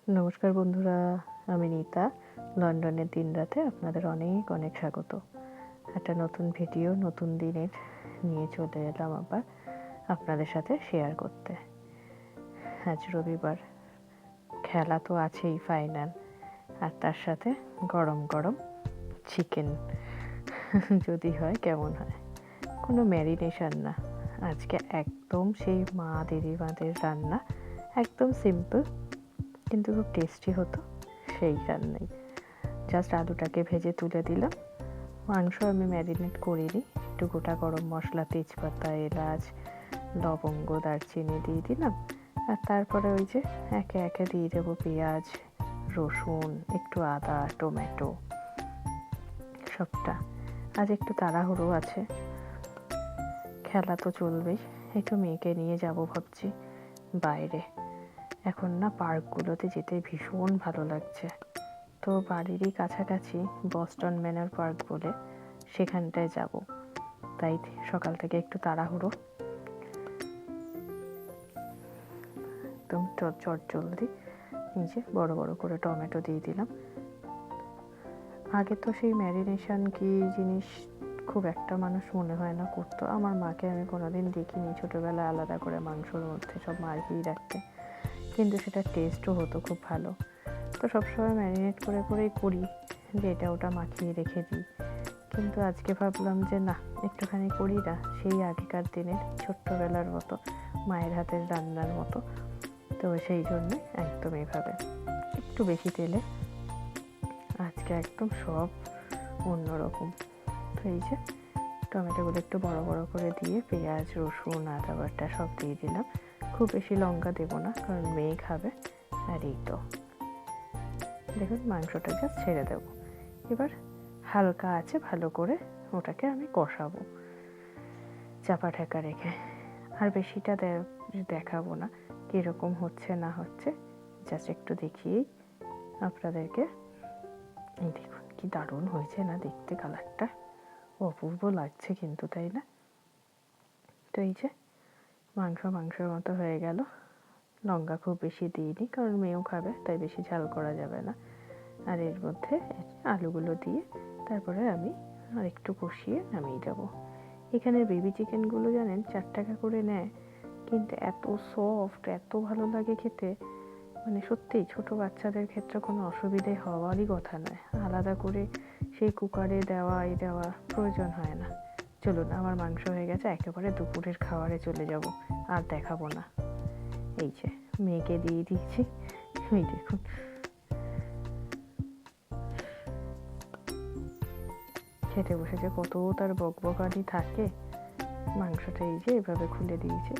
নমস্কার বন্ধুরা, আমি নিতা। লন্ডনের দিন রাতে আপনাদের অনেক অনেক স্বাগত। একটা নতুন ভিডিও নতুন দিনের নিয়ে চলে এলাম আবার আপনাদের সাথে শেয়ার করতে। আজ রবিবার, খেলা তো আছেই ফাইনাল, আর তার সাথে গরম গরম চিকেন যদি হয় কেমন হয়। কোনো ম্যারিনেশন না, আজকে একদম সেই মা দিদিমাদের রান্না, একদম সিম্পল কিন্তু খুব টেস্টি হতো সেই রান্নাই। জাস্ট আলুটাকে ভেজে তুলে দিলাম। মাংস আমি ম্যারিনেট করিনি, একটু গোটা গরম মশলা, তেজপাতা, এলাচ, লবঙ্গ, দারচিনি দিয়ে দিলাম। আর তারপরে ওই যে একে একে দিয়ে দেবো পেঁয়াজ, রসুন, একটু আদা, টমেটো, সবটা। আজ একটু তাড়াহুড়ো আছে, খেলা তো চলবেই। একটু মেয়েকে নিয়ে যাব ভাবছি বাইরে। এখন না পার্কগুলোতে যেতে ভীষণ ভালো লাগছে। তো বাড়িরই কাছাকাছি বস্টন ম্যানর পার্ক বলে, সেখানটায় যাব। তাই সকাল থেকে একটু তাড়াহুড়ো, একদম চটজলদি। নিচে বড় বড় করে টমেটো দিয়ে দিলাম। আগে তো সেই ম্যারিনেশন কি জিনিস খুব একটা মানুষ মনে হয় না করতো। আমার মাকে আমি কোনোদিন দেখিনি ছোটোবেলায় আলাদা করে মাংসর মধ্যে সব মাখিয়ে রাখতে, কিন্তু সেটা টেস্টও হতো খুব ভালো। তো সবসময় ম্যারিনেট করে করেই করি, যে এটা ওটা মাখিয়ে রেখে দিই। কিন্তু আজকে ভাবলাম যে না, একটুখানি করি না, সেই আগেকার দিনের ছোট্টবেলার মতো, মায়ের হাতের রান্নার মতো। তো সেই জন্য একদম এইভাবে একটু বেশি তেলে আজকে একদম সব অন্যরকম। তো এই যে টমেটোগুলো একটু বড় বড় করে দিয়ে পেঁয়াজ, রসুন, আদা বাটা সব দিয়ে দিলাম। খুব বেশি লঙ্কা দেবো না, কারণ মেয়ে খাবে। আর এই তো দেখুন মাংসটা জাস্ট ছেড়ে দেবো। এবার হালকা আছে ভালো করে ওটাকে আমি কষাবো চাপা ঢাকা রেখে। আর বেশিটা দেখাবো না কীরকম হচ্ছে না হচ্ছে, জাস্ট একটু দেখিয়েই আপনাদেরকে। এই দেখুন কি দারুণ হয়েছে না দেখতে, কালারটা অপূর্ব লাগছে কিন্তু, তাই না? তো এই যে মাংসের মতো হয়ে গেল। লঙ্কা খুব বেশি দিইনি, কারণ মেয়েও খাবে, তাই বেশি ঝাল করা যাবে না। আর এর মধ্যে আলুগুলো দিয়ে তারপরে আমি আর একটু কষিয়ে নামিয়ে দেবো। এখানে বেবি চিকেনগুলো জানেন 4 টাকা করে নেয়, কিন্তু এত সফট, এত ভালো লাগে খেতে, মানে সত্যিই ছোট বাচ্চাদের ক্ষেত্রে কোনো অসুবিধে হওয়ারই কথা নয়। আলাদা করে সেই কুকারে দেওয়া প্রয়োজন হয় না। চলুন, আমার মাংস হয়ে গেছে, একেবারে দুপুরের খাবারে চলে যাব, আর দেখাবো না। এই যে মেয়েকে দিয়ে দিয়েছি, এই দেখুন খেতে বসেছে, কত তার বকবকানি থাকে। মাংসটা এই যে এভাবে খুলে দিয়েছে।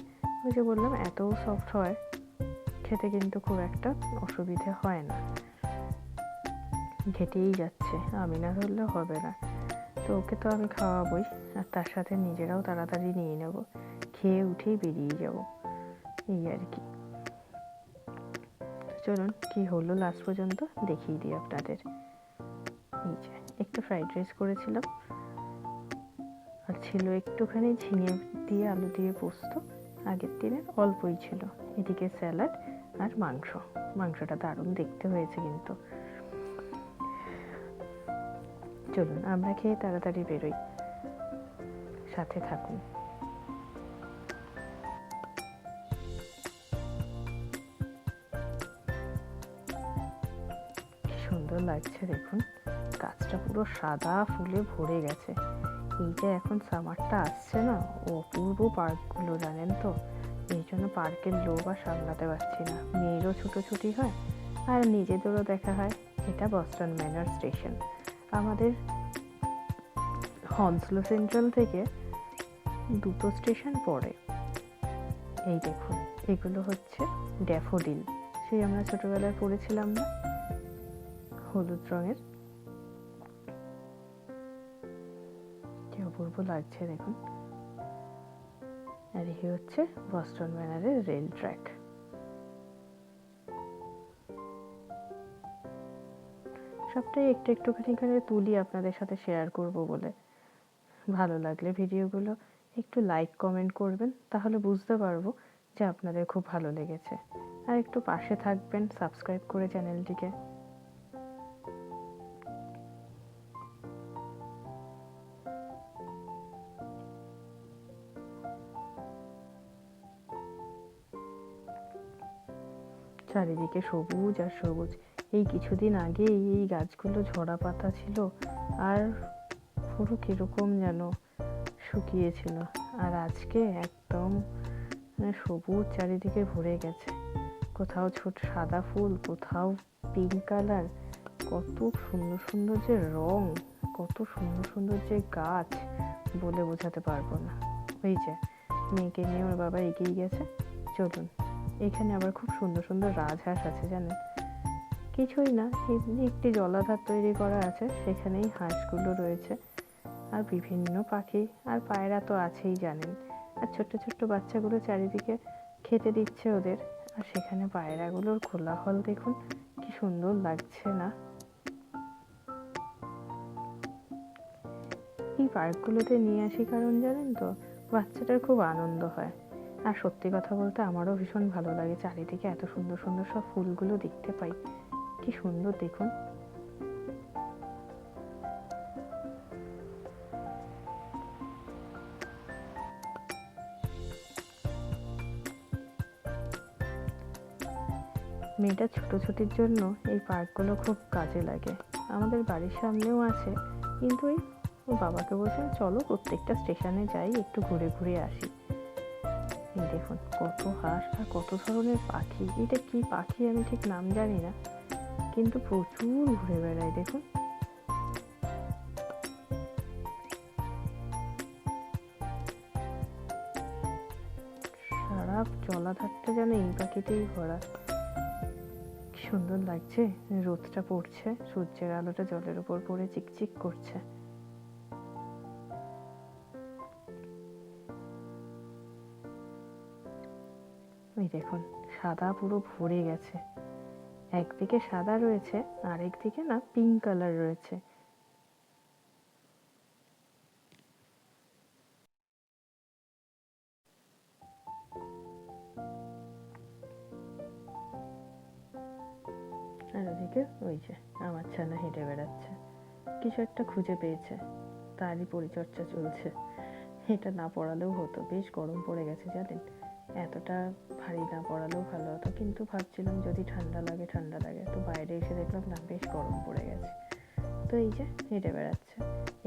ওই যে বললাম এত সফট হয় খেতে, কিন্তু খুব একটা অসুবিধে হয় না, ঘেটেই যাচ্ছে। আমি না ধরলে হবে না। তো ওকে তো আমি খাওয়াবই, আর তার সাথে নিজেরাও তাড়াতাড়ি নিয়ে নেব, খেয়ে উঠেই বেরিয়ে যাব, এই আর কি। চলুন কি হলো লাস্ট পর্যন্ত দেখিয়ে দিই আপনাদের। এই যে একটু ফ্রাইড রাইস করেছিলাম, আর ছিল একটুখানি ঝিঙে দিয়ে আলু দিয়ে পোস্ত, আগের দিনের অল্পই ছিল। এদিকে স্যালাড আর মাংসটা দারুণ দেখতে হয়েছে কিন্তু। চলুন আমরা খেয়ে তাড়াতাড়ি বেরোই, সাথে থাকুন। কি সুন্দর লাগছে দেখুন, গাছটা পুরো সাদা ফুলে ভরে গেছে। এই যে এখন সামারটা আসছে না, অপূর্ব পার্কগুলো জানেন তো। এই জন্য পার্কের লোভ আর সামলাতে পারছি না। মেয়েরও ছুটোছুটি হয় আর নিজেদেরও দেখা হয়। এটা বস্টন ম্যানর স্টেশন, আমাদের হনস্লো সেন্ট্রাল থেকে 2টো স্টেশন পড়ে। এই দেখুন এগুলো হচ্ছে ড্যাফোডিল, সেই আমরা ছোটবেলায় পড়েছিলাম না, হলুদ রঙের। কি অপূর্ব লাগছে দেখুন। আর এই হচ্ছে বস্টন ম্যানরের রেল ট্র্যাক। সবটাই একটুখানি করে তুলি আপনাদের সাথে শেয়ার করব বলে। ভালো লাগলে ভিডিওগুলো একটু লাইক কমেন্ট করবেন, তাহলে বুঝতে পারবো যে আপনাদের খুব ভালো লেগেছে। আর একটু পাশে থাকবেন সাবস্ক্রাইব করে চ্যানেলটিকে। চারিদিকে সবুজ আর সবুজ। এই কিছুদিন আগেই এই গাছগুলো ঝরা পাতা ছিল আর পুরো কিরকম যেন শুকিয়েছিল, আর আজকে একদম সবুজ চারিদিকে ভরে গেছে। কোথাও ছোট সাদা ফুল, কোথাও পিঙ্ক কালার, কত সুন্দর সুন্দর যে রং, কত সুন্দর সুন্দর যে গাছ, বলে বোঝাতে পারবো না। ওই যে মেয়েকে নিয়ে ওর বাবা এগিয়ে গেছে, চলুন। এখানে আবার খুব সুন্দর সুন্দর রাজহাঁস আছে জানেন, কিছুই না, এমনি একটি জলাধার তৈরি করা আছে, সেখানেই হাঁসগুলো রয়েছে। আর বিভিন্ন পাখি আর পায়রা তো আছেই জানেন, আর ছোট্ট ছোট্ট বাচ্চাগুলো চারিদিকে খেতে দিচ্ছে ওদের। আর সেখানে পায়রাগুলোর কোলাহল দেখুন, কি সুন্দর লাগছে না? এই পার্কগুলোতে নিয়ে আসি কারণ জানেন তো, বাচ্চাটার খুব আনন্দ হয়। আর সত্যি কথা বলতে আমারও ভীষণ ভালো লাগে, চারিদিকে এত সুন্দর সুন্দর সব ফুলগুলো দেখতে পাই, কি সুন্দর দেখুন। মেয়েটা ছুটোছুটির জন্য এই পার্কগুলো খুব কাজে লাগে। আমাদের বাড়ির সামনেও আছে, কিন্তু ওর বাবাকে বলছেন চলো প্রত্যেকটা স্টেশনে যাই, একটু ঘুরে ঘুরে আসি। এই দেখুন কত হাঁস আর কত ধরনের পাখি। এটা কি পাখি আমি ঠিক নাম জানি না, কিন্তু প্রচুর ঘুরে বেড়ায় দেখুন। সারা জলাধারটা যেন এই পাখিতেই ভরা, কি সুন্দর লাগছে। রোদটা পড়ছে, সূর্যের আলোটা জলের উপর পড়ে চিকচিক করছে। ওই দেখুন সাদা পুরো ভরে গেছে, একদিকে সাদা রয়েছে আর একদিকে না পিঙ্ক কালার রয়েছে। আর ওদিকে ওই যে আমার ছানা হেঁটে বেড়াচ্ছে, কিছু একটা খুঁজে পেয়েছে, তারই পরিচর্যা চলছে। এটা না পড়ালেও হতো, বেশ গরম পড়ে গেছে জানেন, এতটা ভারী না পড়ালেও ভালো হতো, কিন্তু ভাবছিলাম যদি ঠান্ডা লাগে, তো বাইরে এসে দেখলাম না বেশ গরম পড়ে গেছে। তো এই যে হেঁটে বেড়াচ্ছে।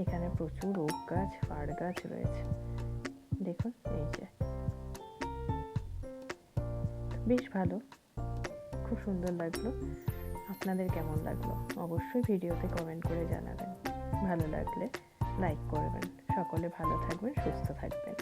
এখানে প্রচুর ওক গাছ, পাট গাছ রয়েছে দেখুন, এই যে বেশ ভালো, খুব সুন্দর লাগলো। আপনাদের কেমন লাগলো অবশ্যই ভিডিওতে কমেন্ট করে জানাবেন, ভালো লাগলে লাইক করবেন। সকলে ভালো থাকবেন, সুস্থ থাকবেন।